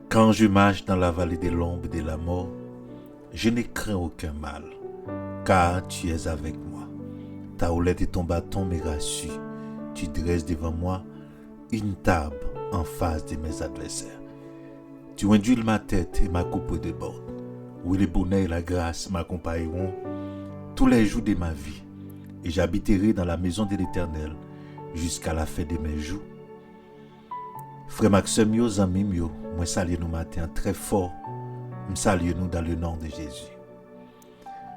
Quand je marche dans la vallée de l'ombre de la mort, je ne crains aucun mal, car tu es avec moi. Ta houlette et ton bâton me rassurent. Tu dresses devant moi une table en face de mes adversaires. Tu induis ma tête et ma coupe déborde. Oui, le bonheur et la grâce m'accompagneront tous les jours de ma vie, et j'habiterai dans la maison de l'Éternel jusqu'à la fin de mes jours. Frère Maxime, yo, amis, moi salue nous matin très fort. Je salue nous dans le nom de Jésus.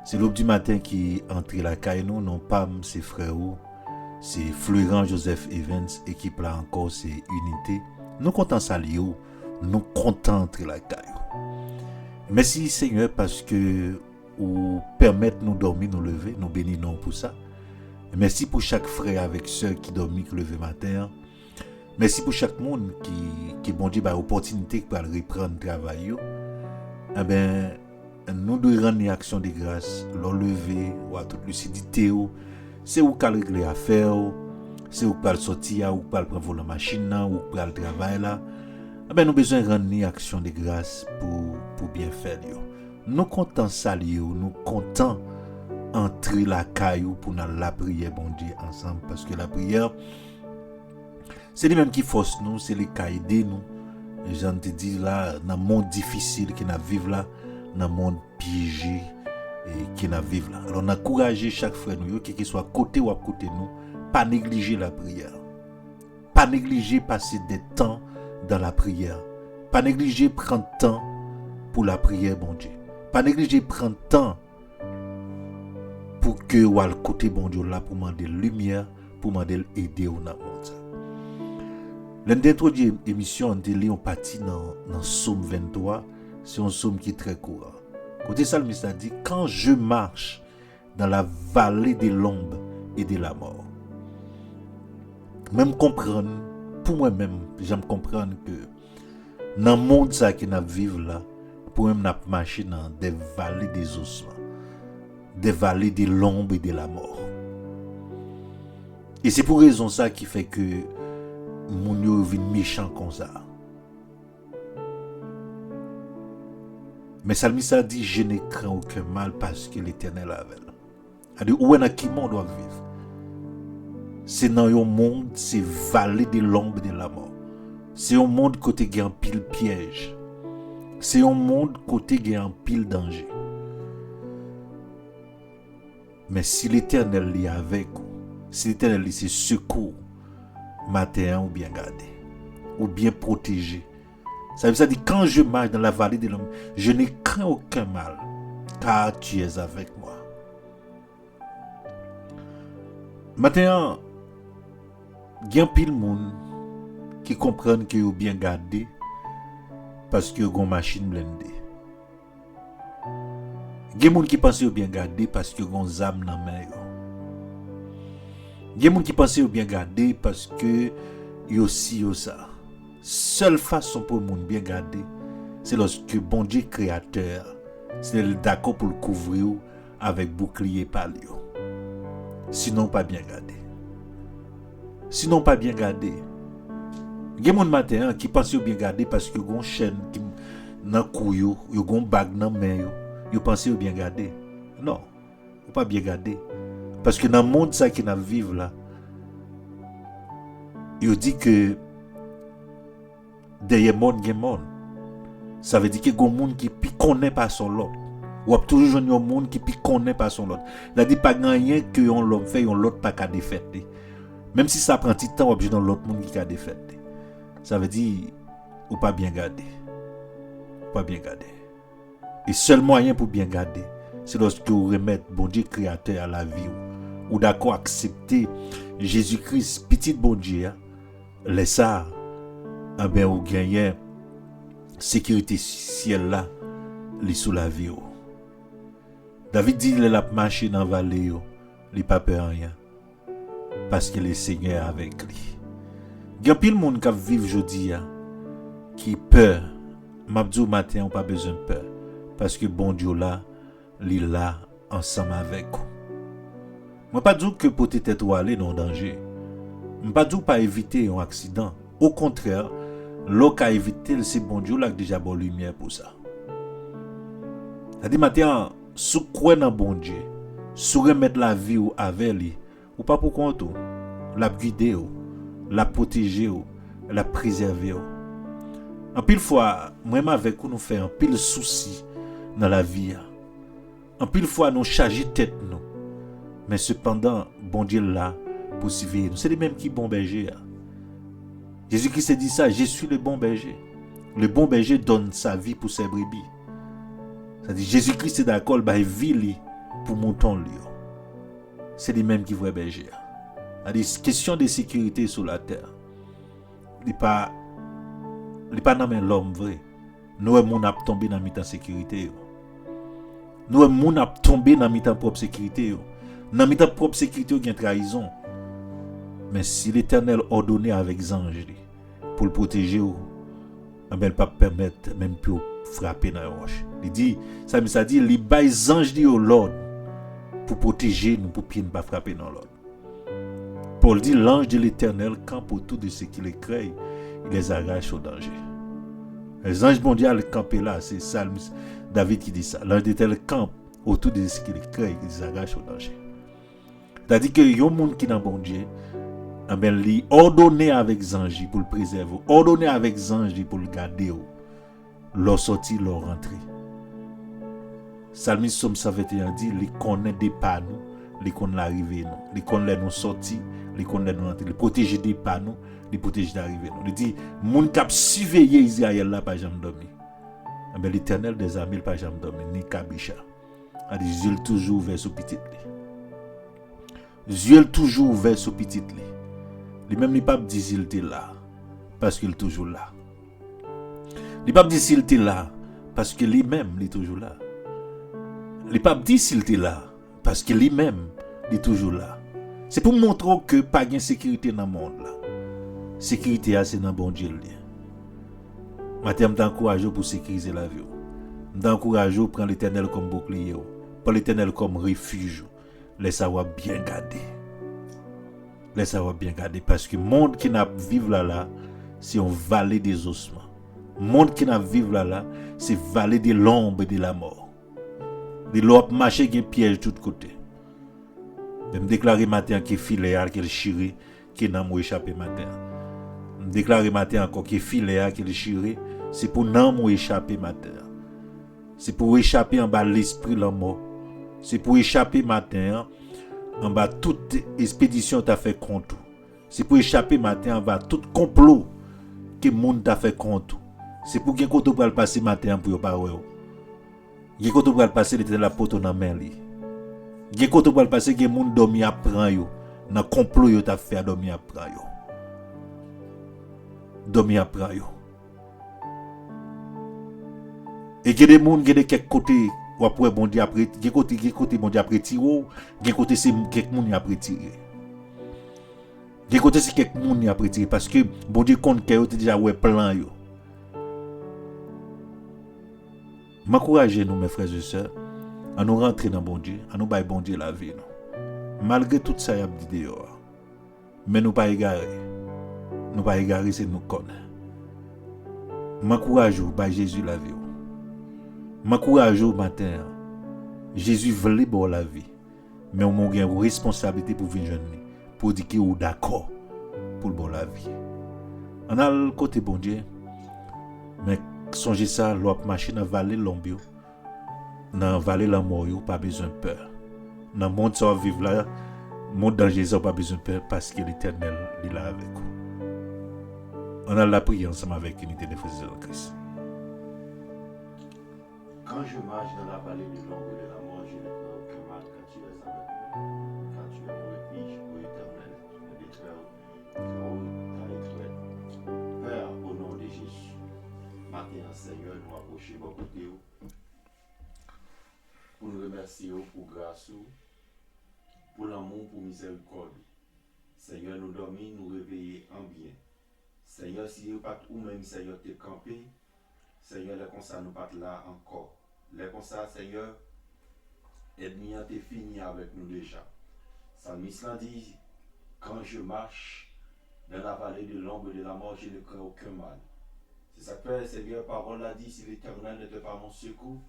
C'est l'aube du matin qui entre la caille nous, non pas ses frères, c'est Florent Joseph Evans, équipe là encore, c'est Unité. Nous comptons saluer, nous comptons entre la caille. Merci Seigneur parce que vous permettez nous dormir, nous lever, nous bénissons pour ça. Merci pour chaque frère avec sœur qui dormit, qui levé matin. Merci pour chaque monde qui bon Dieu, l'opportunité pour reprendre le travail. Eh bien, nous devons rendre une action de grâce, l'enlever, ou à toute lucidité. C'est où qu'à régler à faire, c'est où qu'à sortir, ou qu'à prendre la machine, ou qu'à le travail là. Eh bien, nous avons besoin de rendre une action de grâce pour bien faire. Nous comptons saluer, nous comptons entrer la caillou pour la prière, bon Dieu, ensemble, parce que la prière, c'est lui-même qui force nous, c'est lui qui a aidé nous. J'en te dis là, dans le monde difficile qui nous vivons là, dans le monde piégé qui nous vivons là. Alors, on a encouragé chaque frère, nous, qu'il soit côté ou à côté de nous, pas négliger la prière. Pas négliger passer des temps dans la prière. Pas négliger prendre temps pour la prière, bon Dieu. Pas négliger prendre temps pour que ou à le côté, bon Dieu, là, pour demander lumière, pour demander aider au monde. L'un d'introduire l'émission, on partit dans Psaume 23, c'est un psaume qui est très courant. Côté Salmiste a dit, quand je marche dans la vallée de l'ombre et de la mort. Même comprendre, pour moi-même, j'aime comprendre que dans le monde ça qui nous vivons là, pour moi, nous marcher dans des vallées des ossements, des vallées de l'ombre et de la mort. Et c'est pour raison ça qui fait que mon yo vient méchant comme ça. Mais Salmiste a dit, je ne crains aucun mal parce que l'Éternel est avec nous. C'est-à-dire, où est-ce qui monde doit vivre? C'est dans un monde, c'est vallée de l'ombre de la mort. C'est un monde côté qui a un pile piège. C'est un monde côté qui a un pile danger. Mais si l'Éternel est avec vous, si l'Éternel est secours, matin ou bien gardé, ou bien protégé. Ça veut dire quand je marche dans la vallée de l'homme, je ne crains aucun mal, car tu es avec moi. Maintenant, il y a pile monde qui comprennent que vous bien gardé parce que vous avez une machine blindée. Il y a des gens qui pensent que vous bien gardé parce que vous avez une âme dans la main. Il y a des gens qui pensent que vous bien gardé parce que vous aussi ça. Seule façon pour les gens bien garder, c'est lorsque bon Dieu créateur, c'est d'accord pour le couvrir avec bouclier palio. Sinon pas bien gardé. Sinon pas bien gardé. Il y a des gens matin qui pensent bien gardé parce que vous avez une chaîne qui dans couille, vous avez une bague dans la main, vous pensez bien gardé. Non, vous pas bien gardé. Parce que dans le monde ça qui nous vivons là, il dit que derrière le monde, il y a un monde. Ça veut dire qu'il y a un monde qui ne connaît pas son lot. Ou a toujours un monde qui ne connaît pas son lot. Il dit pas rien que l'homme fait, l'autre pas qu'à défaire. Même si ça prend un petit temps, il y a l'autre monde qui a défaire. Ça veut dire ou pas bien garder. Pas bien garder. Et seul moyen pour bien garder, c'est lorsque vous remettez bon Dieu créateur à la vie. Ou d'accord accepter Jésus-Christ, petit bon Dieu, laisse ça, ou gagner sécurité ciel là, li sous la vie. David dit il a marché dans la vallée, il pas peur rien, parce que le Seigneur est avec lui. Il y a pile de monde qui vivent aujourd'hui, qui peur. Mabdou matin, on pas besoin de peur, parce que bon Dieu là, il est là ensemble avec vous. Je ne pas dire que peut-être aller dans le danger. Je ne pas dire pas éviter un accident. Au contraire, L'eau qui a évité, c'est bon Dieu là qui déjà bonne lumière pour ça. Ça dit maintenant, sous quoi dans bon Dieu, sous remettre la vie ou avec lui, ou pas pour compte, la guider, la protéger, la préserver. En pile fois, même avec nous, nous faisons un pile souci dans la vie. En pile fois, nous chargeons tête nous. Mais cependant, bon Dieu là, pour suivre nous. C'est les mêmes qui bon berger. Jésus-Christ dit ça, je suis le bon berger. Le bon berger donne sa vie pour ses brebis. C'est-à-dire, Jésus-Christ est d'accord, il vit pour monter lui. C'est les mêmes qui voient berger. C'est-à-dire, question de sécurité sur la terre. Il n'est pas dans l'homme vrai. Nous, on a tombé dans la sécurité. Nous, on a tombé dans la propre sécurité. Dans la propre sécurité, il y a une trahison. Mais si l'Éternel ordonnait avec les anges pour le protéger, il ne pas permettre même plus frapper dans la roche. Il dit, ça dit, il bat les anges de l'ordre pour protéger nous, pour ne pas frapper dans l'ordre. Paul dit, l'ange de l'Éternel campe autour de ceux qui les créent, il les arrache au danger. Les anges mondiaux campent là, c'est Salme David qui dit ça. L'ange de l'Éternel campe autour de ceux qui les créent, il les arrache au danger. C'est-à-dire que y a un monde qui est dans bon Dieu, il ordonné avec les anges pour le préserver, ordonné avec les anges pour le garder, leur sortie, leur rentrée. Psalmiste Somme 121 dit, il connaît des pas nous, il connaît l'arrivée nous, il connaît nous sortir, il connaît nous rentrer, il protège des pas nous, il protège l'arrivée nous. Il dit, moun k'ap surveiller Israël là, pas jamais dormi. L'Éternel des armées, pas jamais dormi, ni Kabisha. Il dit, Dieu toujours ouvert sous petit. Dieu toujours ouvert sous petit. Lui-même, il ne pas dire qu'il était là, parce qu'il est toujours là. Il ne pas dire qu'il était là, parce que lui-même, il est toujours là. Il ne pas dire qu'il était là, parce que lui-même, il est toujours là. C'est pour montrer que pas de sécurité dans le monde. La sécurité, c'est dans le bon Dieu. Je t'encourage pour sécuriser la vie. Je t'encourage pour prendre l'Éternel comme bouclier, pour l'Éternel comme refuge. Laisse avoir bien garder. Laisse avoir bien garder. Parce que le monde qui n'a vivre là, c'est une vallée des ossements. Le monde qui n'a vivre là, c'est vallée de l'ombre et de la mort. De l'eau marché qui piège de tous côtés. Je me déclare matin qu'il filet, qu'il chiré, qu'il n'a pas échappé matin. Je me déclare matin encore qu'il filet, qu'il chiré, c'est pour n'a pas échappé matin. C'est pour échapper en bas l'esprit la mort. C'est pour échapper matin en bas toute expédition t'a fait contre. C'est pour échapper matin en bas tout complot que monde t'a fait contre. C'est pour que tu le passer matin pour pas ouais. Gè koto pral passer l'éternel la poto dans main li. Gè koto pral passer que monde dormi apprend yo dans complot yo t'a fait dormi apprend yo. Dormi apprend yo. Et que des monde qui de quelque côté ou après bon Dieu après gè côté bon Dieu après tiro, gè côté c'est quelque monde après tirer. Gè côté c'est quelque monde après tirer parce que bon Dieu compte que yo déjà ouais plan yo. M'encourager nous mes frères et sœurs à nous rentrer dans bon Dieu, à nous bailler bon Dieu la vie nous. Malgré tout ça y a dit dehors. Mais nous pas égarer. Nous pas égarer c'est nous connaître. M'encourage ou bailler Jésus la vie. M'encourage au matin. Jésus voulait bon la vie. Mais on a une responsabilité pour venir jeune pour dire qu'il est d'accord pour bon la vie. On a le côté bon Dieu. Mais songez ça, l'autre machine à valer l'ombio. Dans valer la mort, pas besoin de peur. Dans le monde ça va vivre là, monde danger ça pas besoin de peur parce que l'Éternel est là avec vous. On a la prière ensemble avec l'unité des frères de Christ. Quand je marche dans la vallée de l'ombre de la mort, je ne crains aucun mal quand tu es avec moi. Quand tu es mon refuge, ô Éternel, tu me déclares que haut ta étoile. Père, au nom de Jésus, matin, Seigneur, nous approchons beaucoup de vous pour nous remercier pour grâce, pour l'amour, pour miséricorde. Seigneur, nous dormons, nous réveiller en bien. Seigneur, si nous pas ou même Seigneur t'es campé, Seigneur, les comme ça nous pas là encore. Les comme ça, Seigneur, ennemi a été fini avec nous déjà. Psalmiste l'a dit, quand je marche dans la vallée de l'ombre de la mort, je ne crains aucun mal. C'est ça que fait, Seigneur, parole l'a dit, si l'Éternel n'était pas mon secours,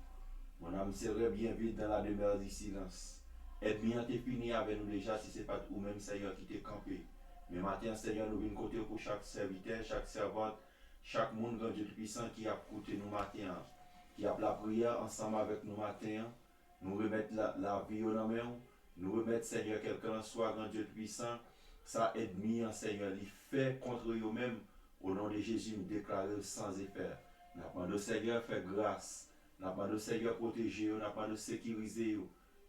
mon âme serait bien vide dans la demeure du silence. Aide-moi, t'es fini avec nous déjà, si ce n'est pas ou même Seigneur qui t'est campé. Mais maintenant, Seigneur, nous venons côté pour chaque serviteur, chaque servante, chaque monde, grand Dieu puissant qui a coûté nous matin, qui a la prière ensemble avec nous matin. Nous remettre la vie au nom, nous remettre, Seigneur, quelqu'un soit, grand Dieu puissant, ça aide-moi, Seigneur, il fait contre eux-mêmes. Au nom de Jésus, nous déclarons sans effet. Nous demandons, Seigneur, fait grâce. Nous demandons, Seigneur, protéger, nous demandons, sécuriser.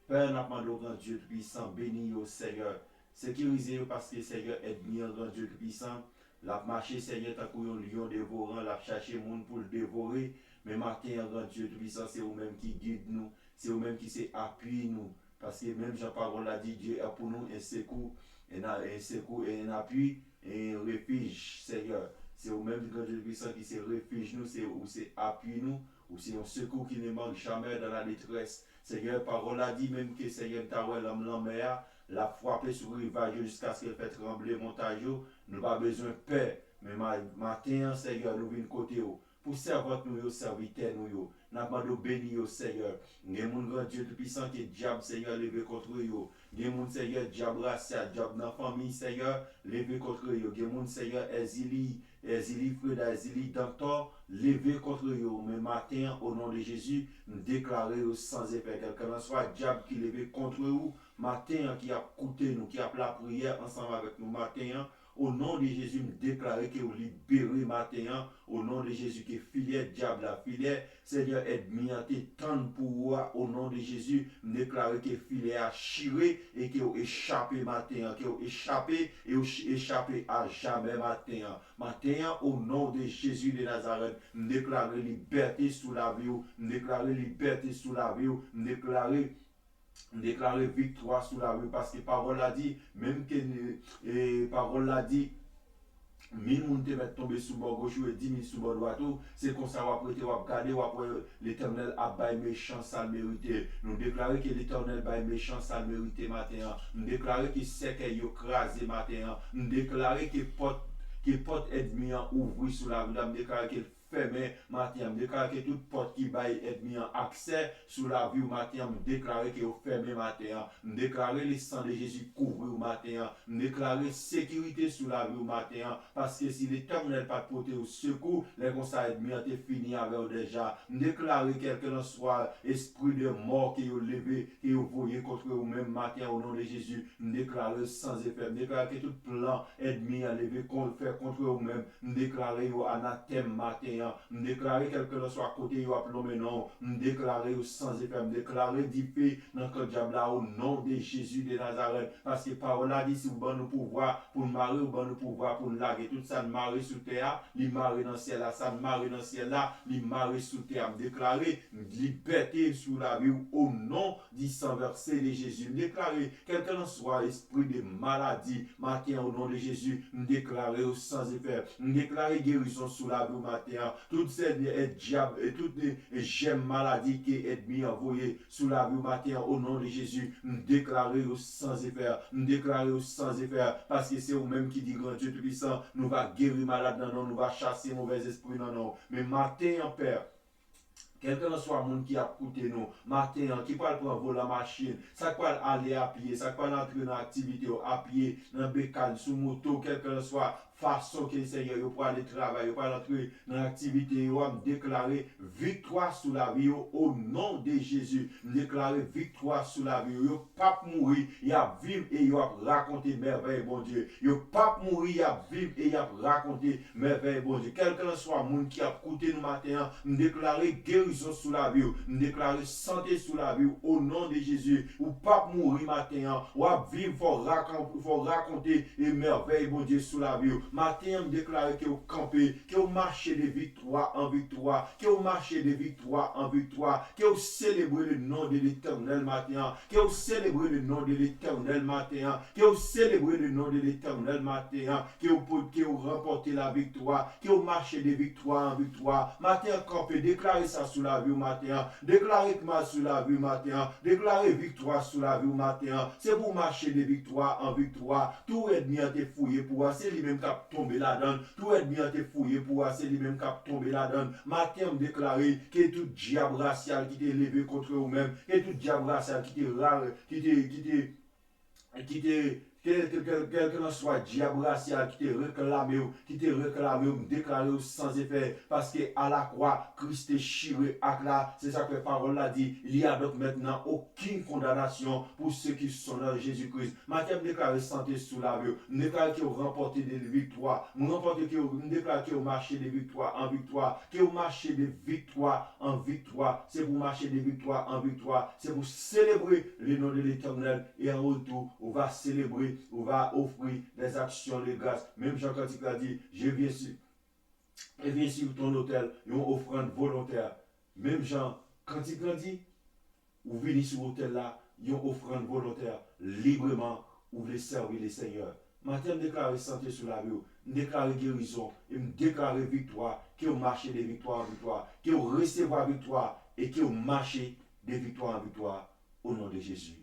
Père, nous demandons, grand Dieu puissant, bénis, Seigneur. Sécurisez parce que, Seigneur, aide-moi, grand Dieu puissant. La marché, Seigneur, tant qu'on lion dévorant, la chercher monde pour le dévorer. Mais matin, grand Dieu puissant, c'est vous-même qui guide nous. C'est vous-même qui appuie nous. Parce que même Jean-Paul l'a dit, Dieu a pour nous un secours, et un appui, et un refuge, Seigneur. C'est vous-même, grand Dieu puissant, qui se refuge nous, c'est appui nous, ou c'est un secours qui ne manque jamais dans la détresse. Seigneur, parole a dit même que Seigneur, ta l'homme l'enmer, la frappé sur le rivage jusqu'à ce qu'elle fait trembler montage. Nous pas besoin de paix. Mais matin, Seigneur, nous venons côté pour servir nous, serviteurs nous. Nous avons béni au Seigneur. Il y a un grand Dieu tout-puissant qui est diable, Seigneur, levé contre eux. Il y a un Seigneur, diable racial, diable dans la famille, Seigneur, levé contre eux. Il y a un Seigneur, Ezili, Fred, Ezili, Dantor, levé contre eux. Mais matin, au nom de Jésus, nous déclarons sans effet. Quelqu'un soit diable qui levé contre eux. Matin, qui a coûté nous, qui a la prière ensemble avec nous, matin. Au nom de Jésus, nous déclarons que vous libérez matin. Au nom de Jésus, que filet diable, la filet, Seigneur, aide-moi, tendre pour vous. Au nom de Jésus, nous déclarons que filet a chiré et que vous échappez matin, que vous échappez et vous échappez à jamais matin. Matin, au nom de Jésus de Nazareth, nous déclarons liberté sous la vie, nous déclarons liberté sous la vie, nous déclarer victoire sous la rue parce que parole a dit, même que parole a dit, 1000 moun te mettent tomber sous bord gauche et 10 000 sous bord droit, c'est comme ça, après te regarder, après l'Éternel a bail méchant, ça le mérité. Nous déclarons que l'Éternel bail méchant, ça le mérité matin. Nous déclarons que c'est qu'il y a crasé matin. Nous déclarons que porte ennemi ouvrir sous la rue. Nous déclarons que fermé matin, me déclare que toute porte qui baille ennemi en accès sous la vie au matin, me déclare que vous fermé matin, me déclare le sang de Jésus couvre au matin, me déclare sécurité sous la vie au matin, parce que si l'Éternel pas porté au secours, les conseils ennemi ont fini avec déjà, me déclare quelqu'un soit esprit de mort qui est levé, qui est voyé contre vous-même matin au nom de Jésus, me déclare sans effet, me déclare que tout plan ennemi a levé faire contre vous-même, me déclare anathème matin, me déclarer quelque chose soit à côté, yo appelons non, me déclarer sans effet, me déclarer d'épée dans le diable au nom de Jésus de Nazareth, parce que parole a dit si vous avez le pouvoir pour marrer, vous avez le pouvoir pour larguer tout ça, marrer sous terre, il marrer dans le ciel là, ça marrer dans le ciel là, il marrer sous terre, me déclarer liberté sous la vie au nom du sang versé de Jésus, me déclarer quelque soit esprit de maladie, matin au nom de Jésus, me déclarer sans effet, me déclarer guérison sous la vie matin. Toutes ces diables et toutes les gemmes maladies qui est mis envoyées sous la vie matin au nom de Jésus, nous déclarons sans effet, parce que c'est vous-même qui dit grand Dieu tout-puissant, nous va guérir malade dans nous, nous va chasser mauvais esprits dans nous. Mais matin en Père, quelqu'un soit monde qui a coûté nous, matin, qui peut prendre la machine, ça peut aller à pied, ça peut entrer dans l'activité à pied, dans le bécane, sous moto, quelqu'un soit façon que le Seigneur pour aller travailler, pour entrer dans l'activité, il va déclarer victoire sous la vie au nom de Jésus. Déclarer victoire sous la vie. Il pas mourir, il a vivre et il a raconter merveille, bon Dieu. Il pas mourir, il a vivre et il a raconter merveille, bon Dieu. Quelqu'un soit monde qui a coûté nous matin, déclarer guérison sous la vie, déclarer santé sous la vie au nom de Jésus. Ou pas mourir matin, ou à vivre, faut raconter les merveilles, bon Dieu, sous la vie. Matin, me déclare que vous campez, que vous marchez de victoire en victoire, que vous marchez de victoire en victoire, que vous célébrez le nom de l'Éternel matin, que vous célébrez le nom de l'Éternel matin, que vous célébrez le nom de l'Éternel matin, que vous remportez la victoire, que vous marchez de victoire en victoire. Matin, campez, déclarez ça sous la vie au matin, déclarez que sous la vie au matin, déclarez victoire sous la vie au matin. C'est pour marcher de victoire en victoire. Tout ennemi a été fouillé pour voir, c'est lui-même qui a cap tomber là-dedans. Tout est bien te fouillé pour c'est lui-même cap tomber là-dedans. Matin, me déclaré que tout diable racial qui t'est levé contre vous-même, que tout diable racial qui t'est rare, qui t'est quel que soit diable racial qui te réclamé, déclaré sans effet, parce que à la croix, Christ est chiré à là, c'est ça que la parole l'a dit, il y a donc maintenant aucune condamnation pour ceux qui sont dans Jésus-Christ. Maintenant, déclaré santé sous la vie, déclaré que vous remportez des victoires, déclaré que vous marchez des victoires en victoire, que vous marchez des victoires en victoire, c'est pour marcher des victoires en victoire, c'est pour célébrer le nom de l'Éternel, et en retour, on va célébrer, on va offrir des actions de grâce. Même Jean Cantique a dit, je viens sur ton autel, une offrande volontaire. Même Jean Cantique a dit, vous venez sur l'autel là, une offrande volontaire, librement, vous voulez servir les seigneurs. Maintenant, je déclare santé sur la vie, je déclare guérison, et je déclare victoire, que vous marchez des victoires en victoire, que vous recevez victoire, et que vous marchez des victoires en victoire, au nom de Jésus.